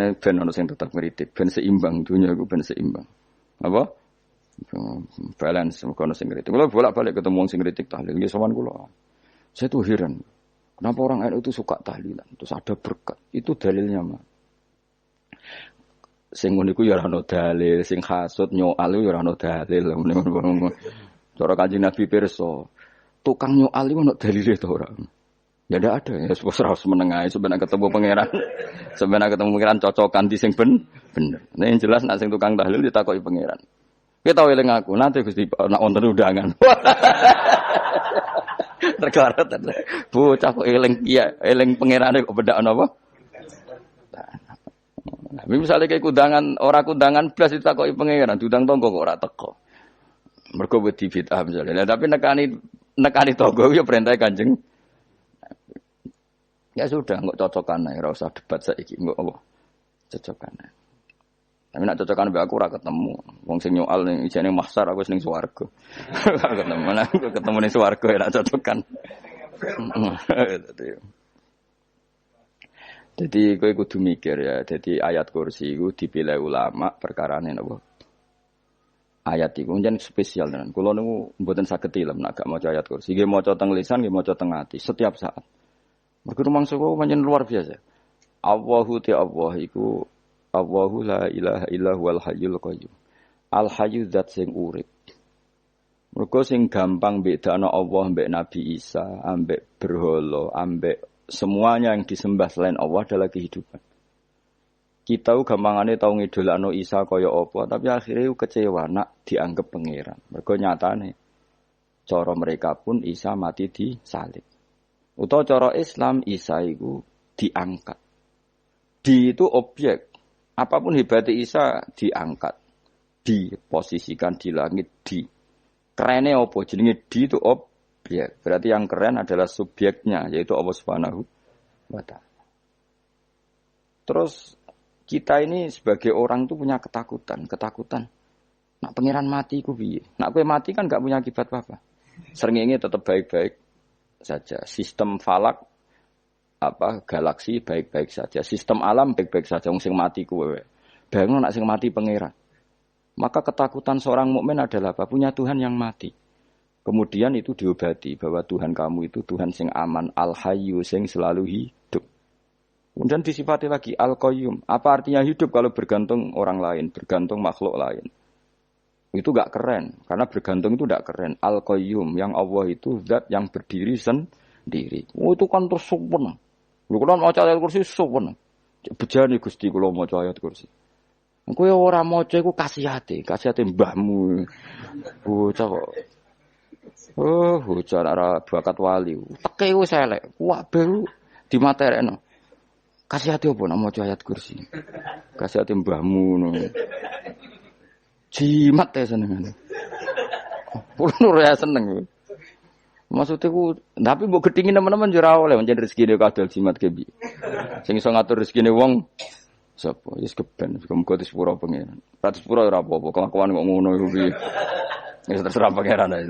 Mulane ben ono sing tetep ngritik, ben seimbang dunya iku ben seimbang. Apa? Balance kono sing ngritik. Kula bolak-balik ketemu wong sing ngritik tahlil nggih sowan kula. Saya tuh heran. Kenapa orang NU itu suka tahlilan? Terus ada berkat. Itu dalilnya, Mas. Sing ngono iku ya ora ono dalil, sing hasud nyoal ya ora ono dalil. Cara Kanjeng Nabi pirsa, tukang nyoal iku ono dalile to ora? Ya ndak ada, ya harus menengahi sebenarnya ketemu pangeran. Sebenarnya ketemu pangeran cocokan di sing bener. Nah yang jelas nek sing tukang tahlil ditakoki pangeran. Kita eling aku, nanti Gusti nek wonten undangan. Tergarat bocah kok eling iya, eling pangerane kok bedak napa? Nah, misalnya kayak kundangan, orang kundangan blas ditakoki pangeran, diundang tonggo kok ora teko. Mergo wedi bid'ah misalnya. Tapi nekani tonggo ya perintah Kanjeng. Ya sudah, enggak cocokan ae, ora usah debat saiki, enggak apa. Cocokan ae. Tapi nek cocokan mbek aku ora ketemu. Wong sing nyoal ning ijene mahsyar aku wis ning swarga. Ketemu aku ketemu ning swarga ya nek cocokan. Jadi kowe kudu mikir ya. Jadi ayat kursi iku dipilih ulama perkarane napa? Ayat iku njen spesial tenan. Kula niku mboten saged ilem nek gak maca ayat kursi. Nggih maca teng lisan, nggih maca teng ati setiap saat. Mergo rumangsa kok pancen luar biasa. Allahu ta Allah iku Allahu la ilaha illa huwal hayyul qayyum. Al hayyu zat sing urip. Mergo sing gampang bedakno Allah mbek Nabi Isa, ambek berhala, ambek semuanya yang disembah selain Allah adalah kehidupan. Kita gampangane tau ngidolakno Isa kaya apa, tapi akhirnya kecewa nak dianggap pangeran. Mergo nyatane cara mereka pun Isa mati disalib. Utawa cara Islam Isa iku diangkat. Di itu objek. Apapun hebatnya Isa diangkat, diposisikan di langit, di. Kerennya apa? Jenenge di itu objek. Berarti yang keren adalah subjeknya, yaitu Allah Subhanahu wa Ta'ala. Terus kita ini sebagai orang tuh punya ketakutan. Nak pangeran mati ku piye? Nak kowe mati kan gak punya akibat apa-apa. Srengenge tetap baik-baik saja. Sistem falak galaksi baik-baik saja. Sistem alam baik-baik saja. Wong sing mati kuwe. Bayangno nak sing mati pangeran. Maka ketakutan seorang mukmin adalah apa? Punya Tuhan yang mati. Kemudian itu diobati bahwa Tuhan kamu itu Tuhan sing aman, al-hayyu sing selalu hidup. Kemudian disifati lagi al-qayyum. Apa artinya hidup kalau bergantung orang lain, bergantung makhluk lain? Itu enggak keren, karena bergantung itu enggak keren. Al-qayyum yang Allah itu zat yang berdiri sendiri. Oh itu kan terus sempurna. Lho kula maca ayat kursi sempurna. Bejane Gusti kula maca ayat kursi. Kowe ora maca iku kasihate mbahmu. Bocah kok. Oh, bocah ora bakat wali. Teke wis elek. Kabeh dimaterekno. Kasihate opo nek maca ayat kursi? Kasihate mbahmu ngono. Jimat ya senengane. Kulo ora seneng. Maksudnya ku, tapi mbok gedhingin teman-teman jura oleh menjadi rezeki dia kadal jimat kebi. Sing iso ngatur rezekine wong sapa? Wis keben, muga disepuro pengen. Ora disepuro ora apa-apa, kelakuan kok ngono iku piye. Wis terserah pangeran ae.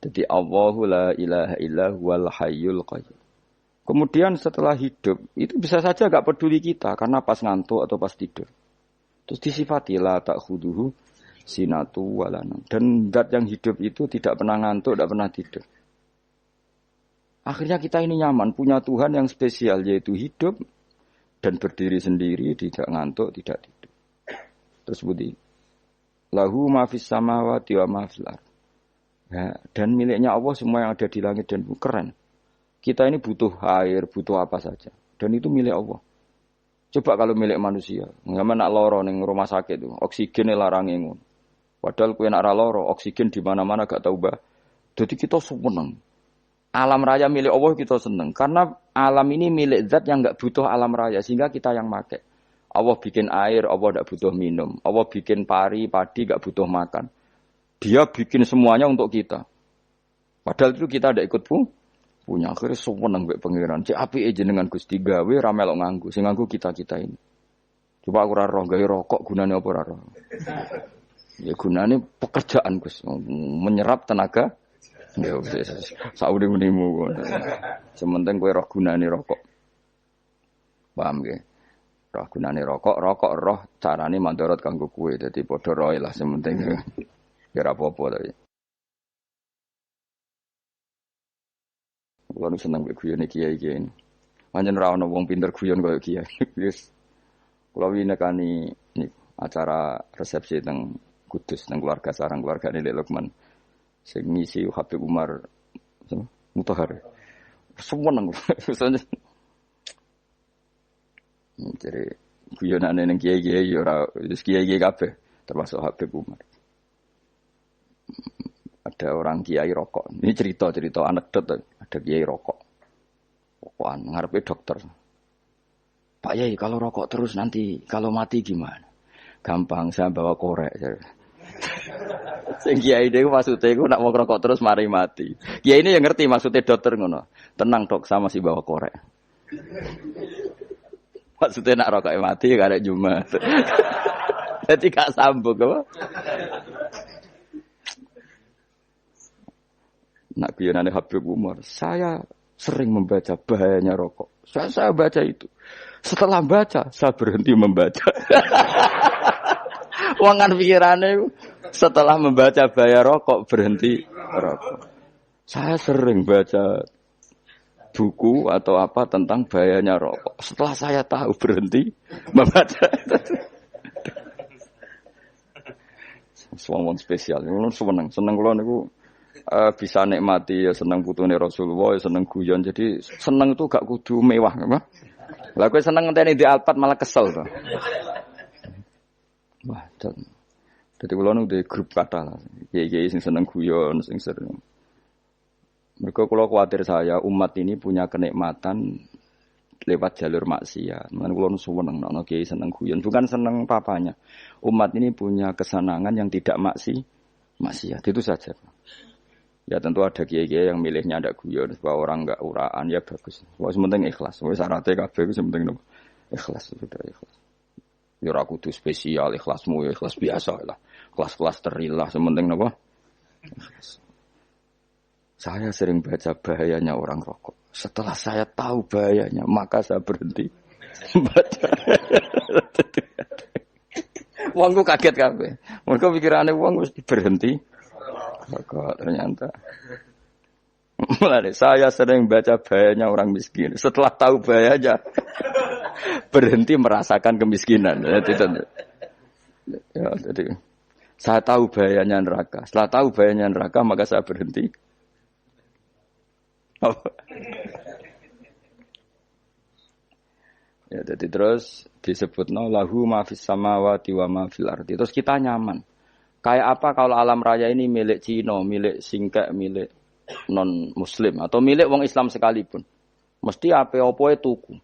Jadi Allahu la ilaha illa huwal hayyul qayyum. Kemudian setelah hidup, itu bisa saja enggak peduli kita karena pas ngantuk atau pas tidur. Terus disifati la ta'khuduhu sinatu walana. Dan zat yang hidup itu tidak pernah ngantuk, tidak pernah tidur. Akhirnya kita ini nyaman, punya Tuhan yang spesial, yaitu hidup dan berdiri sendiri, tidak ngantuk, tidak tidur. Terus budi, lahu ma fis samawati wa ma fil ardh. Ya, dan miliknya Allah semua yang ada di langit dan bumi. Keren. Kita ini butuh air, butuh apa saja. Dan itu milik Allah. Coba kalau milik manusia, nggak nak loro ning rumah sakit itu, oksigennya larang ngono. Padahal kowe nak ra loro, oksigen di mana-mana gak tahu bah. Jadi kita seneng. Alam raya milik Allah kita seneng. Karena alam ini milik zat yang enggak butuh alam raya. Sehingga kita yang pakai. Allah bikin air, Allah enggak butuh minum. Allah bikin padi enggak butuh makan. Dia bikin semuanya untuk kita. Padahal itu kita enggak ikut punya. Akhirnya seneng mbek pangeran. Cek apike jenengan Gusti gawe ra melok nganggo. Sing nganggo kita-kita ini. Coba aku ora roh gawe rokok gunane apa ora roh. Ya gunane pekerjaan Gus, menyerap tenaga. Ya wis saudi-unimu. Sementing kowe roh gunane rokok. Paham nggih? Roh gunane rokok, rokok roh carane mandorot kanggo kowe. Dadi padha roe lah sementing. Ya ora apa-apa tapi. Kulo seneng mek guyone kiai-kiai ini. Pancen ora ana wong pinter guyon koyo kiai. Wis kulo winekani acara resepsi teng Kudus teng keluarga sarang keluargane Lek Lukman. Sing ngisi Habib Umar Mutahar. Semua nang. Jadi guyonane ning kiai-kiai ora wis kiai-kiai kabeh termasuk Habib Umar. Ada orang kiai rokok. Ini cerita anekdot. Ada kiai rokok. Rokokan ngarepe dokter. Pak Yai kalau rokok terus nanti kalau mati gimana? Gampang saya bawa korek. Sing kiai niku maksude iku nak mau rokok terus mari mati. Kiai ini yang ngerti maksudnya dokter ngono. Tenang dok, saya masih bawa korek. Maksudnya nak rokok mati gak ada Jumat. Jadi gak sambung apa? Nak guyonane Habib Umar, saya sering membaca bahayanya rokok. Saya baca itu. Setelah baca, saya berhenti membaca. Wangan pikirannya setelah membaca bahaya rokok berhenti rokok. Saya sering baca buku atau apa tentang bahayanya rokok. Setelah saya tahu berhenti membaca. Suwon spesial. Seneng kula niku bisa nikmati ya seneng putune Rasulullah, ya seneng guyon. Jadi seneng itu gak kudu mewah, apa? Lah kowe seneng ngenteni di Alphard malah kesel to. Wah, dadi kula nu di grup kathah lah. Kiai-kiai sing seneng guyon, sing sering. Mergo kula kuwatir saya umat ini punya kenikmatan lewat jalur maksiat. Mulane kula nu seneng ana kiai seneng guyon, bukan seneng papanya. Umat ini punya kesenangan yang tidak maksiat. Itu saja. Ya tentu ada kiai-kiai yang milihnya ada guyon supaya orang enggak uraan ya bagus. Wes penting ikhlas. Wes syaratnya kabeh iku penting ikhlas sudah ikhlas. Ya ora kudu spesial ikhlasmu ya ikhlas biasa lah. Kelas-kelas terilah sementing napa? Ikhlas. Saya sering baca bahayanya orang rokok. Setelah saya tahu bahayanya, maka saya berhenti baca. Wongku kaget kabeh. Mergo pikirane wong wis berhenti rokok ternyata. Mulai saya sering baca bahayanya orang miskin. Setelah tahu bahayanya, berhenti merasakan kemiskinan. Jadi saya tahu bahayanya neraka. Setelah tahu bahayanya neraka, maka saya berhenti. Ya, jadi terus disebutno lahu ma fis samawati wa ma fil ardi. Terus kita nyaman. Kayak apa kalau alam raya ini milik Cina, milik Singkek, milik non-muslim atau milik wong Islam sekalipun. Mesti apa-apa tuku.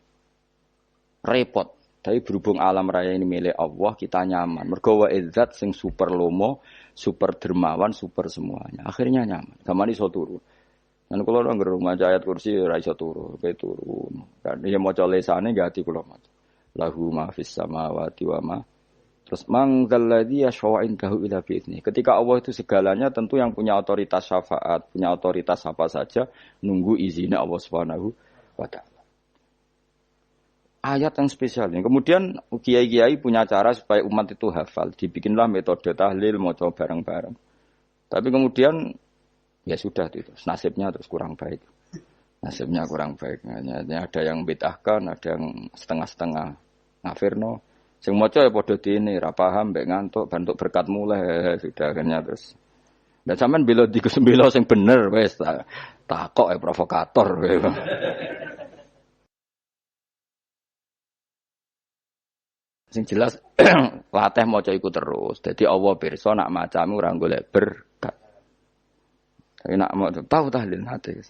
Repot. Tapi berhubung alam raya ini milik Allah, kita nyaman. Mergo wa izzat sing super lomo, super dermawan, super semuanya. Akhirnya nyaman. Gamane iso turu. Lan kula nang rumah ayat kursi ora iso turu, kae turu. Kan ya maca lesane gak ati kula maca. Lahu ma fis samawati wa ma. Terus manggalladzi yashfa'u indahu ila bi'izni. Ketika Allah itu segalanya tentu yang punya otoritas syafaat, punya otoritas apa saja nunggu izinnya Allah Subhanahu wa taala. Ayat yang spesial ini. Kemudian kiai-kiai punya cara supaya umat itu hafal. Dibikinlah metode tahlil maca bareng-bareng. Tapi kemudian ya sudah itu. Nasibnya terus kurang baik. Nasibnya kurang baik. Hanya ada yang bid'ahkan, ada yang setengah-setengah ngafirno. Sing maca ya padha dene, ra paham mbek ngantuk, bentuk berkat mulai sudah akhirnya terus. Dan sampean bela dikesembelo sing bener wis takok provokator kowe. Sing jelas latih maca iku terus. Dadi Allah pirsa nak macamu ora golek berkat. Tapi nak mau tahu tahlil hati.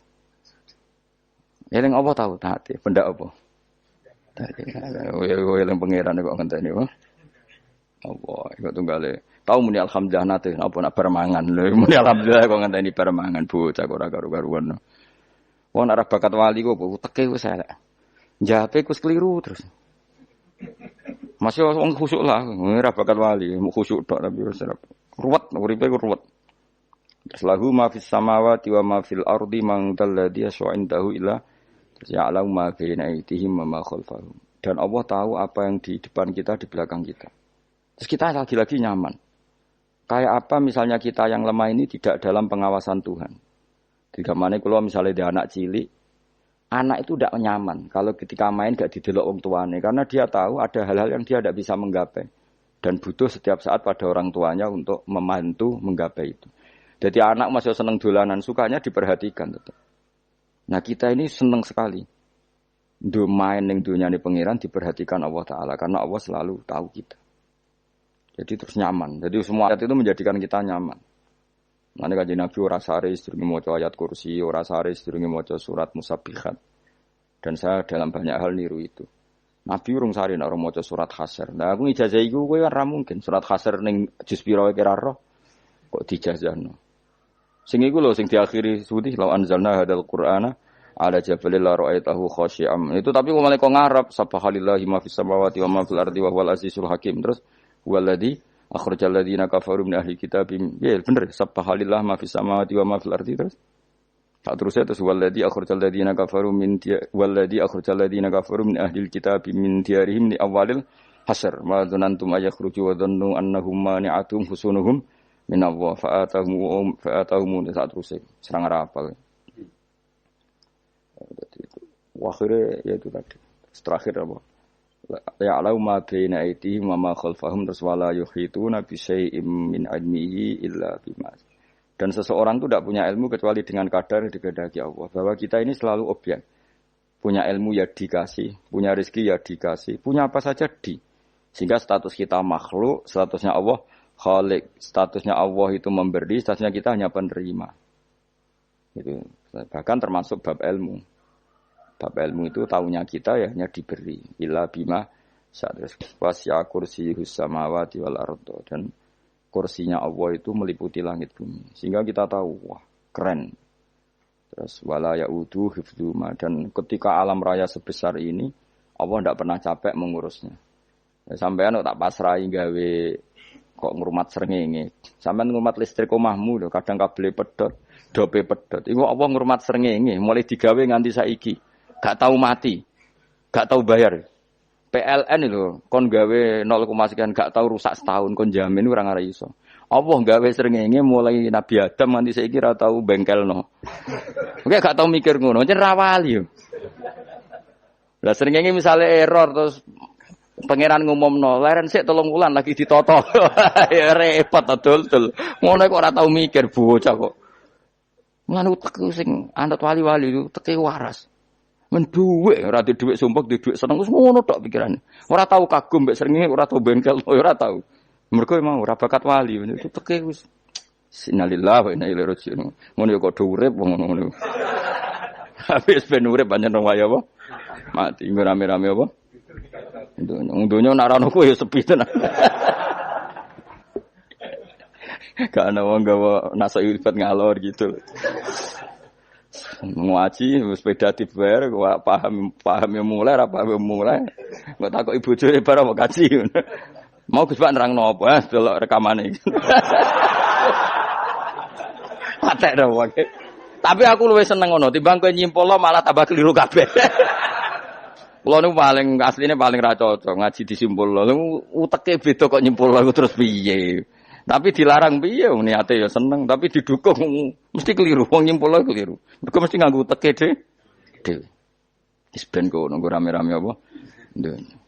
Eling apa tahu hati, benda apa? Yang pangeran kok ngenteni wae. Allah, iku tunggale. Tahu muni alhamdulillah nate apa nak permangan lho. Muni alhamdulillah kok ngenteni permangan bocah ora karo-karuan. Wong arep bakat wali kok teke wis elek. Njape wis keliru terus. Masih wong khusuk lah, ora bakat wali, khusuk tok tapi wis ruwet, uripe ku ruwet. Lahu ma fis samawati wa ma fil ardi man dalladhi yash'u indahu illa ya'lamu ma baina aydihim wa ma khalfahum. Dan Allah tahu apa yang di depan kita, di belakang kita. Terus kita lagi-lagi nyaman. Kayak apa misalnya kita yang lemah ini tidak dalam pengawasan Tuhan. Jika mana kalau misalnya dia anak cilik, anak itu tidak nyaman kalau ketika main gak didelok wong tuane. Karena dia tahu ada hal-hal yang dia tidak bisa menggapai. Dan butuh setiap saat pada orang tuanya untuk membantu menggapai itu. Jadi anak masih senang dolanan, sukanya diperhatikan tetap. Nah kita ini senang sekali. Main yang dunia ini pengiran diperhatikan Allah Ta'ala. Karena Allah selalu tahu kita. Jadi terus nyaman. Jadi semua ayat itu menjadikan kita nyaman. Nanti kajian Nabi ora sare sedurunge maca ayat kursi, ora sare sedurunge maca surat Musabbihat. Dan saya dalam banyak hal niru itu. Nabi urung sare nek ora maca surat Hasyr. Nah aku ijazah iku kowe kan ra mungkin surat Hasyr ning juz pira wae kira roh kok dijazahno. Sing iku lho sing diakhiri sudi law anzalna hadzal qur'ana ala jabalil la ra'aitahu khashi'am. Itu tapi kok malah kok ngarep subhanallahi ma fis samawati wa ma fil ardi wa huwal azizul hakim. Terus waladhi akhrajal ladzina kafaru min ahli kitabim. Ya bener subhanallah ma fis samawati wa ma fil ardi terus. Tak terusnya terus waladhi akhrajal ladzina kafaru min waladhi akhrajal ladzina kafaru min ahli kitabim min diyarihim li awalil hasr. Ma dzanantum ayakhruju wa dhannu annahum mani'atum husunuhum min Allah fa'atahum tak terusnya serang rapal. Akhirnya ya itu tadi. Terakhir apa? Ya'lamu ma baina aydihim wa ma khalfahum wala yuhituna bi syai'in min ilmihi illa bima. Dan seseorang itu tidak punya ilmu kecuali dengan kadar dikehendaki Allah. Bahwa kita ini selalu objek. Punya ilmu ya dikasih, punya rezeki ya dikasih, punya apa saja di. Sehingga status kita makhluk, statusnya Allah khalik, statusnya Allah itu memberi, statusnya kita hanya penerima. Itu bahkan termasuk bab ilmu. Bab ilmu itu tahunya kita ya hanya diberi. Illa bima sa'adris wasya kursiyus samawati wal ardo. Dan kursinya Allah itu meliputi langit bumi. Sehingga kita tahu, wah keren. Terus wala ya'udu hifdzuma. Dan ketika alam raya sebesar ini, Allah tidak pernah capek mengurusnya. Ya, sampean tak pasrahi gawe kok ngrumat srengenge. Sampean ngrumat listrik omahmu lho, kadang kabel pedhot, dope pedhot. Iku Allah ngrumat srengenge, mulai digawe nganti saiki. Gak tahu mati, gak tahu bayar. PLN itu, kon gawe 0, sekian gak tahu rusak setahun, kon jamin orang arah iso. Allah gawe srengenge mulai Nabi Adam nanti saya kira tahu bengkel no. Oke gak tahu mikir ngono, jen rawali yo. Lah srengenge misalnya error terus pangeran ngumumno, leren sik 3 wulan lagi ditoto. Ya repot dul. Ngono kok ora tahu mikir bocah kok. Mulane utek sing anut wali-wali itu teke waras. Men dhuwit ora di dhuwit sumpek di dhuwit seneng wis ngono tok pikirane. Ora tau kagum mbek srengenge, ora tau bengkel, ora tau. Mergo emang ora bakat wali, itu teke wis innalillahi wa inna ilaihi raji'un. Ngono yo kok urip wong ngono. Habis ben urip pancen waya apa? Mati nggo rame-rame apa? Dunya nak ra ono kowe yo sepi tenan. Gak ana wong gawa nasa urip ngalor gitu. Ngaji sepeda dibayar paham yang mulai apa yang mulai nggak takut ibu cuy baru mau kaji mau Gus Pak nerangno apa delok rekamane patek dah wae tapi aku luwih seneng ngono timbang kowe nyimpulno malah tambah keliru kabeh kula niku paling asline paling ra cocok ngaji disimpulno uteke beda kok nyimpulno terus piye. Tapi dilarang piye wong niate ya seneng, tapi didukung mesti keliru, wong nyimpul keliru. Mergo mesti nganggo teke dhewe. Wis ben kono rame-rame apa? Ndene.